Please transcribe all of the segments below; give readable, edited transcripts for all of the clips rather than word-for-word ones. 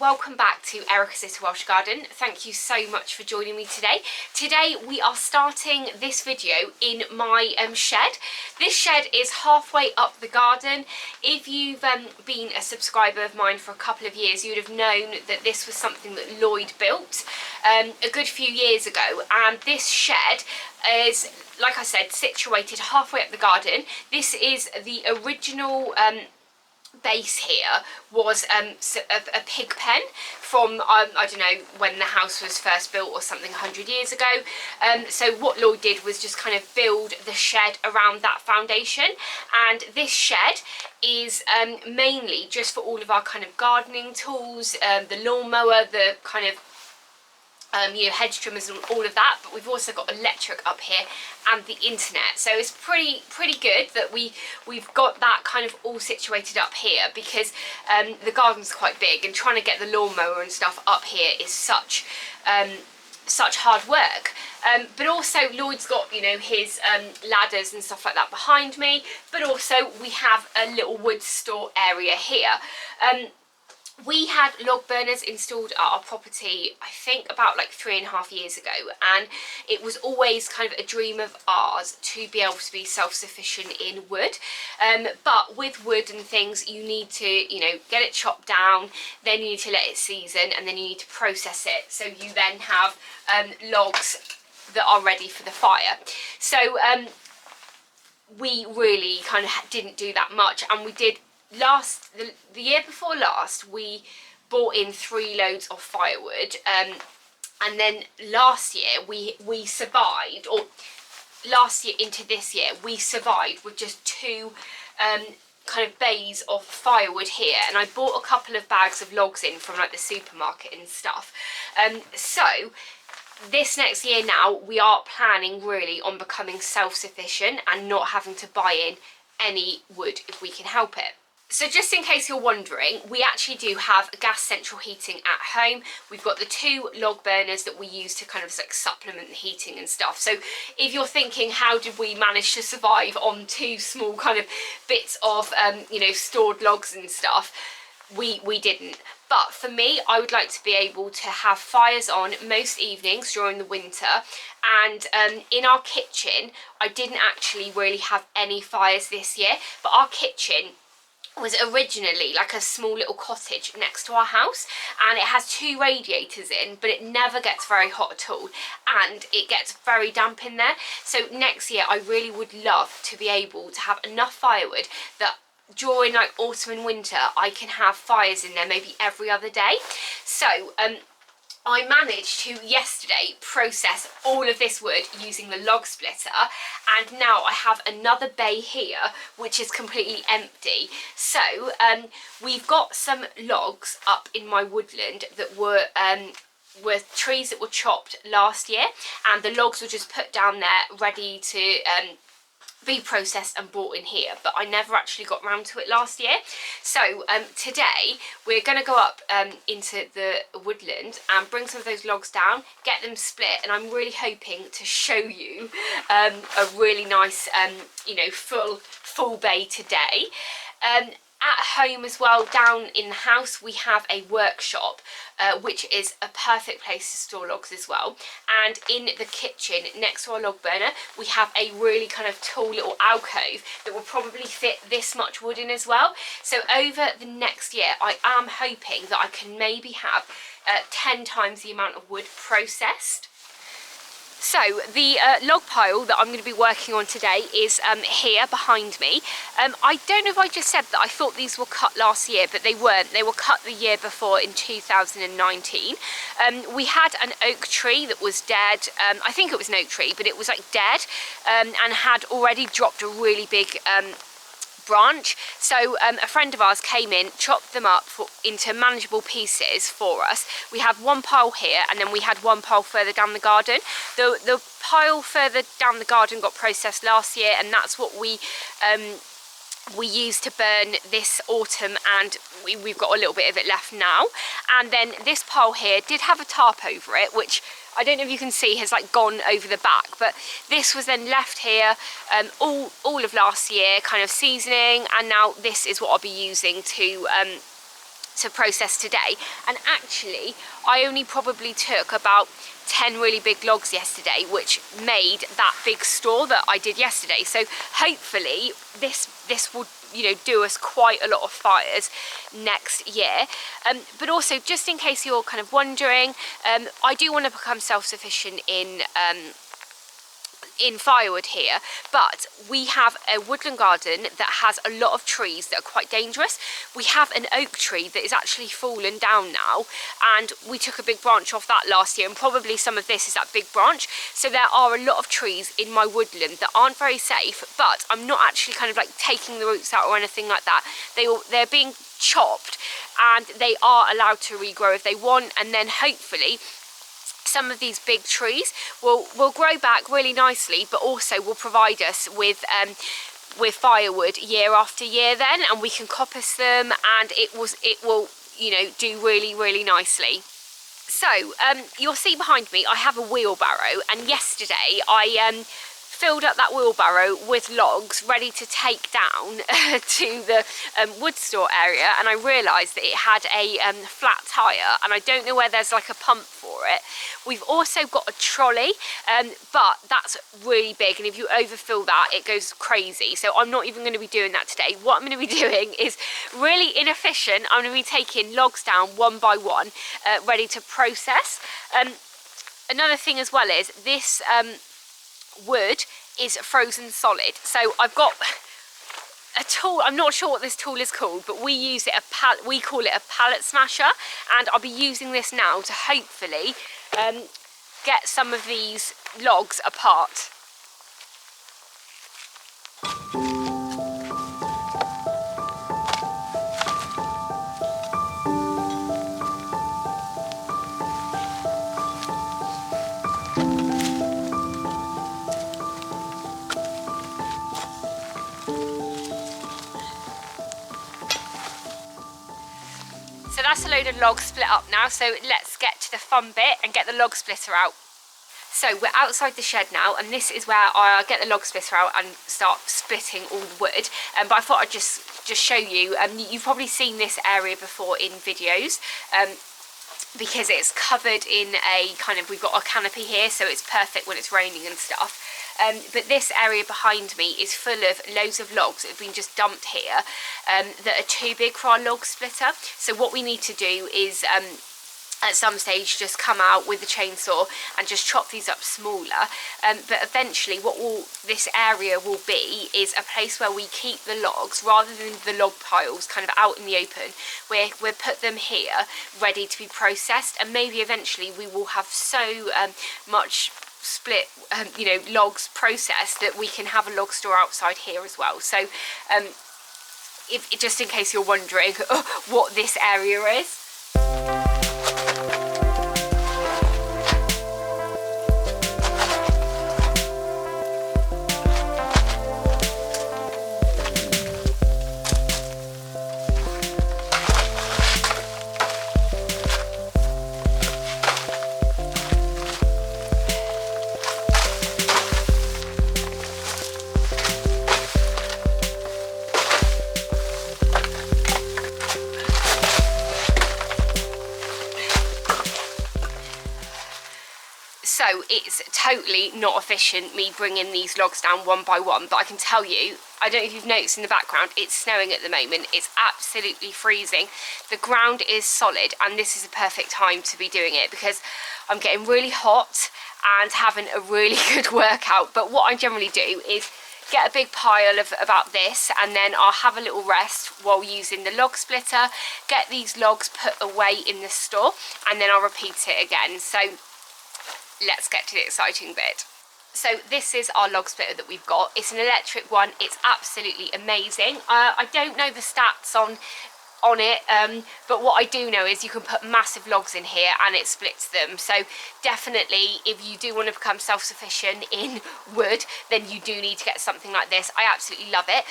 welcome back to Erica's Little Welsh Garden. Thank you so much for joining me today. Today we are starting this video in my shed. This shed is halfway up the garden. If you've been a subscriber of mine for a couple of years, you would have known that this was something that Lloyd built a good few years ago, and this shed is, like I said, situated halfway up the garden. This is the original base here was a pig pen from I don't know when the house was first built or something 100 years ago. So what Lloyd did was just kind of build the shed around that foundation, and this shed is mainly just for all of our kind of gardening tools, the lawnmower, the kind of you know, hedge trimmers and all of that, but we've also got electric up here and the internet. So it's pretty good that we've got that kind of all situated up here, because the garden's quite big and trying to get the lawnmower and stuff up here is such hard work. But also Lloyd's got, you know, his ladders and stuff like that behind me, but also we have a little wood store area here. We had log burners installed at our property, I think about like 3.5 years ago, and it was always kind of a dream of ours to be able to be self-sufficient in wood. But with wood and things, you need to, you know, get it chopped down, then you need to let it season, and then you need to process it, so you then have logs that are ready for the fire. So we really kind of didn't do that much, and we did the year before last we bought in 3 loads of firewood, and then last year we survived, or last year into this year we survived with just 2 kind of bays of firewood here, and I bought a couple of bags of logs in from like the supermarket and stuff. So this next year now we are planning really on becoming self-sufficient and not having to buy in any wood if we can help it. So just in case you're wondering, we actually do have gas central heating at home. We've got the 2 log burners that we use to kind of like supplement the heating and stuff. So if you're thinking, how did we manage to survive on 2 small kind of bits of you know, stored logs and stuff, we didn't. But for me, I would like to be able to have fires on most evenings during the winter, and in our kitchen I didn't actually really have any fires this year, but our kitchen was originally like a small little cottage next to our house, and it has 2 radiators in, but it never gets very hot at all, and it gets very damp in there. So next year I really would love to be able to have enough firewood that during like autumn and winter I can have fires in there maybe every other day. So I managed to yesterday process all of this wood using the log splitter, and now I have another bay here which is completely empty. So we've got some logs up in my woodland that were trees that were chopped last year, and the logs were just put down there ready to be processed and brought in here, but I never actually got round to it last year. So today we're going to go up into the woodland and bring some of those logs down, get them split, and I'm really hoping to show you a really nice you know, full bay today. At home as well, down in the house, we have a workshop which is a perfect place to store logs as well. And in the kitchen next to our log burner we have a really kind of tall little alcove that will probably fit this much wood in as well. So over the next year I am hoping that I can maybe have 10 times the amount of wood processed. So the log pile that I'm going to be working on today is here behind me. I don't know if I just said that I thought these were cut last year, but they weren't. They were cut the year before in 2019. We had an oak tree that was dead. I think it was an oak tree, but it was like dead, and had already dropped a really big branch. So a friend of ours came in, chopped them up into manageable pieces for us. We have 1 pile here, and then we had 1 pile further down the garden. The pile further down the garden got processed last year, and that's what we used to burn this autumn, and we've got a little bit of it left now. And then this pile here did have a tarp over it, which I don't know if you can see has like gone over the back, but this was then left here all of last year, kind of seasoning, and now this is what I'll be using to to process today. And actually I only probably took about 10 really big logs yesterday, which made that big store that I did yesterday. So hopefully this will, you know, do us quite a lot of fires next year. But also, just in case you're kind of wondering, I do want to become self-sufficient in firewood here, but we have a woodland garden that has a lot of trees that are quite dangerous. We have an oak tree that is actually fallen down now, and we took a big branch off that last year, and probably some of this is that big branch. So there are a lot of trees in my woodland that aren't very safe, but I'm not actually kind of like taking the roots out or anything like that. They're being chopped, and they are allowed to regrow if they want, and then hopefully some of these big trees will grow back really nicely, but also will provide us with firewood year after year then, and we can coppice them, and it will, you know, do really nicely. So you'll see behind me I have a wheelbarrow, and yesterday I filled up that wheelbarrow with logs ready to take down to the wood store area, and I realised that it had a flat tyre, and I don't know where there's like a pump for it. We've also got a trolley, but that's really big, and if you overfill that it goes crazy, so I'm not even going to be doing that today. What I'm going to be doing is really inefficient. I'm going to be taking logs down one by one, ready to process. Another thing as well is this wood is frozen solid, so I've got a tool. I'm not sure what this tool is called, but we call it a pallet smasher, and I'll be using this now to hopefully get some of these logs apart. So that's a load of logs split up now, so let's get to the fun bit and get the log splitter out. So we're outside the shed now, and this is where I get the log splitter out and start splitting all the wood. But I thought I'd just show you, you've probably seen this area before in videos, because it's covered in a kind of, we've got a canopy here, so it's perfect when it's raining and stuff. But this area behind me is full of loads of logs that have been just dumped here, that are too big for our log splitter. So what we need to do is at some stage just come out with the chainsaw and just chop these up smaller, but eventually what this area will be is a place where we keep the logs rather than the log piles kind of out in the open. We'll put them here ready to be processed, and maybe eventually we will have so much split you know, logs processed that we can have a log store outside here as well. So just in case you're wondering what this area is. So it's totally not efficient me bringing these logs down one by one, but I can tell you, I don't know if you've noticed in the background, it's snowing at the moment. It's absolutely freezing. The ground is solid, and this is a perfect time to be doing it because I'm getting really hot and having a really good workout. But what I generally do is get a big pile of about this, and then I'll have a little rest while using the log splitter, get these logs put away in the store, and then I'll repeat it again. So let's get to the exciting bit. So this is our log splitter that we've got. It's an electric one. It's absolutely amazing. I don't know the stats on it, but what I do know is you can put massive logs in here and it splits them. So definitely, if you do want to become self-sufficient in wood, then you do need to get something like this. I absolutely love it.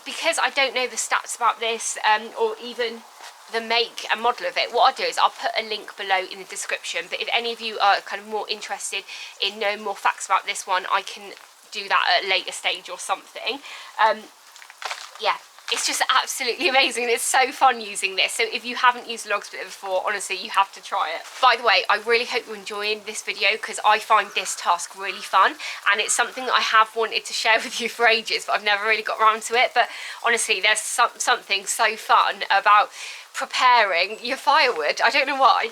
Because I don't know the stats about this, or even the make and model of it, what I'll do is I'll put a link below in the description. But if any of you are kind of more interested in knowing more facts about this one, I can do that at a later stage or something. Yeah, it's just absolutely amazing. It's so fun using this. So if you haven't used a log splitter before, honestly, you have to try it. By the way, I really hope you're enjoying this video because I find this task really fun, and it's something that I have wanted to share with you for ages, but I've never really got around to it. But honestly, there's something so fun about preparing your firewood. I don't know why.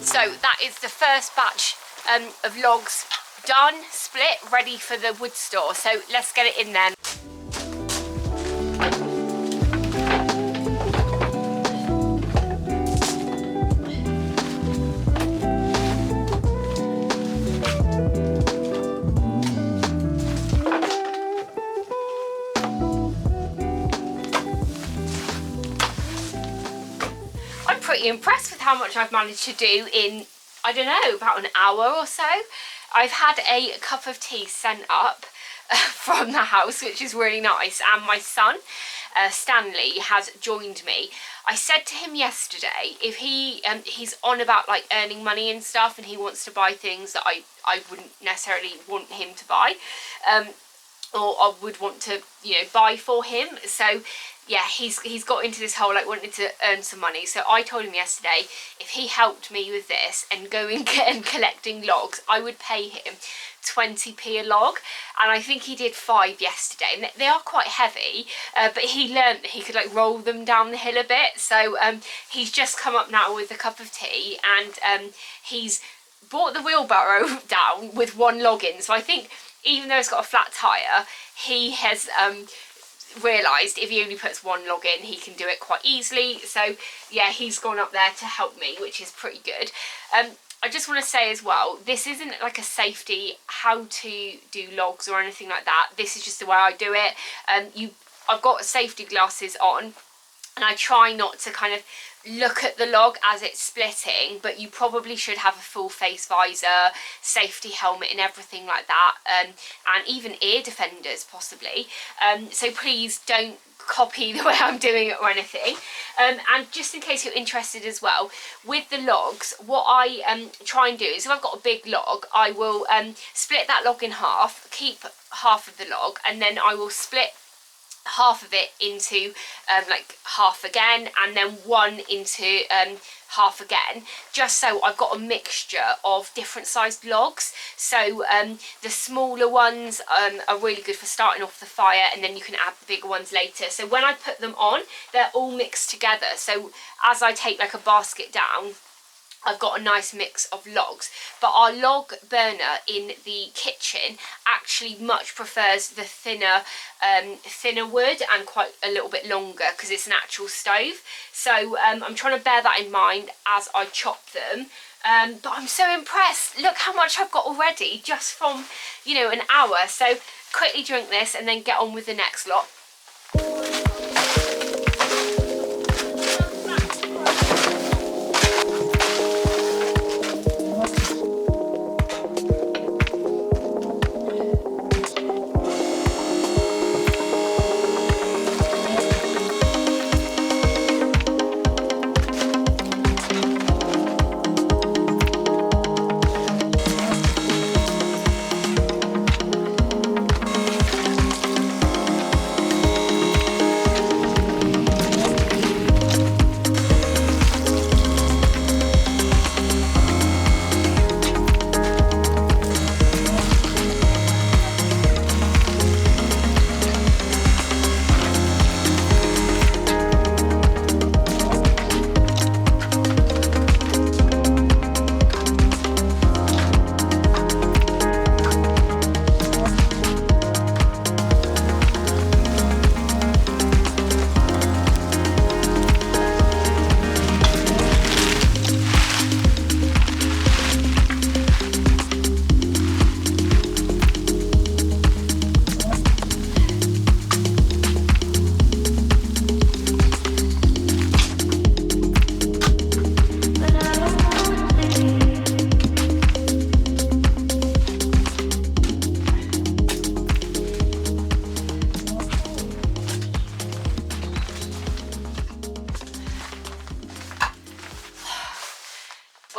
So that is the first batch of logs done, split, ready for the wood store. So let's get it in then. I'm pretty impressed with how much I've managed to do in, I don't know, about an hour or so. I've had a cup of tea sent up from the house, which is really nice, and my son Stanley has joined me. I said to him yesterday, if he's on about like earning money and stuff, and he wants to buy things that I wouldn't necessarily want him to buy, or I would want to, you know, buy for him. So yeah, he's got into this whole like wanting to earn some money. So I told him yesterday if he helped me with this and going and collecting logs, I would pay him 20p a log, and I think he did 5 yesterday, and they are quite heavy, but he learned that he could like roll them down the hill a bit. So he's just come up now with a cup of tea, and he's brought the wheelbarrow down with 1 log in. So I think even though it's got a flat tyre, he has realised if he only puts 1 log in, he can do it quite easily. So yeah, he's gone up there to help me, which is pretty good. I just want to say as well, this isn't like a safety how to do logs or anything like that. This is just the way I do it. I've got safety glasses on, and I try not to kind of look at the log as it's splitting, but you probably should have a full face visor, safety helmet and everything like that, and even ear defenders possibly. So please don't copy the way I'm doing it or anything. And just in case you're interested as well, with the logs, what I try and do is if I've got a big log, I will split that log in half, keep half of the log, and then I will split half of it into like half again, and then 1 into half again, just so I've got a mixture of different sized logs. So the smaller ones are really good for starting off the fire, and then you can add the bigger ones later. So when I put them on, they're all mixed together, so as I take like a basket down, I've got a nice mix of logs. But our log burner in the kitchen actually much prefers the thinner wood, and quite a little bit longer because it's an actual stove. So I'm trying to bear that in mind as I chop them. But I'm so impressed. Look how much I've got already just from, you know, an hour. So quickly drink this and then get on with the next lot.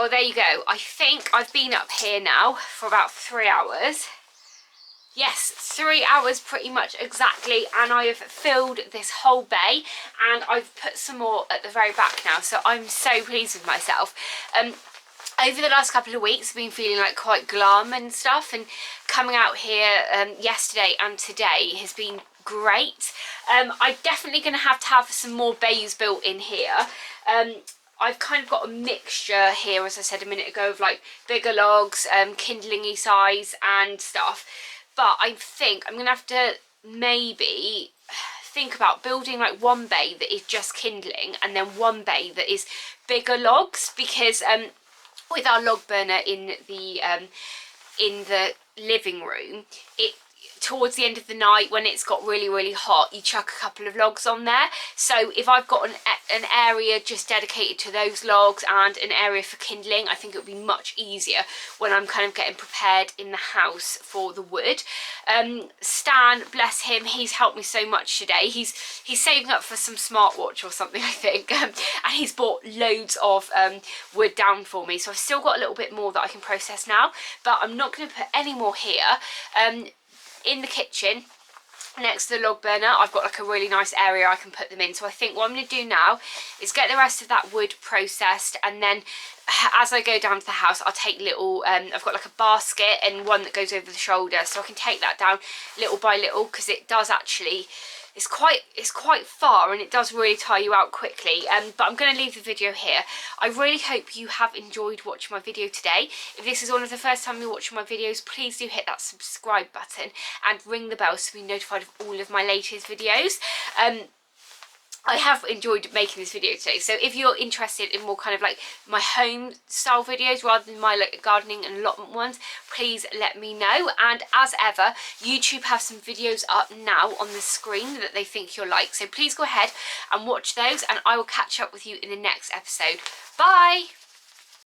Well, there you go. I think I've been up here now for about 3 hours. Yes, 3 hours pretty much exactly, and I have filled this whole bay, and I've put some more at the very back now, so I'm so pleased with myself. Over the last couple of weeks I've been feeling like quite glum and stuff, and coming out here yesterday and today has been great. I'm definitely going to have some more bays built in here. I've kind of got a mixture here, as I said a minute ago, of like bigger logs, kindling-y size and stuff. But I think I'm going to have to maybe think about building like one bay that is just kindling and then one bay that is bigger logs, because with our log burner in the living room, towards the end of the night when it's got really hot, you chuck a couple of logs on there. So if I've got an area just dedicated to those logs and an area for kindling, I think it would be much easier when I'm kind of getting prepared in the house for the wood. Stan, bless him, he's helped me so much today. He's saving up for some smartwatch or something, I think, and he's bought loads of wood down for me, so I've still got a little bit more that I can process now, but I'm not going to put any more here. In the kitchen next to the log burner, I've got like a really nice area I can put them in. So I think what I'm going to do now is get the rest of that wood processed, and then as I go down to the house I'll take little I've got like a basket and one that goes over the shoulder, so I can take that down little by little, because it does actually, it's quite far and it does really tire you out quickly. But I'm going to leave the video here. I really hope you have enjoyed watching my video today. If this is one of the first time you're watching my videos, please do hit that subscribe button and ring the bell to be notified of all of my latest videos. I have enjoyed making this video today, so if you're interested in more kind of like my home style videos rather than my like gardening and allotment ones, please let me know. And as ever, YouTube have some videos up now on the screen that they think you'll like, so please go ahead and watch those, and I will catch up with you in the next episode. Bye!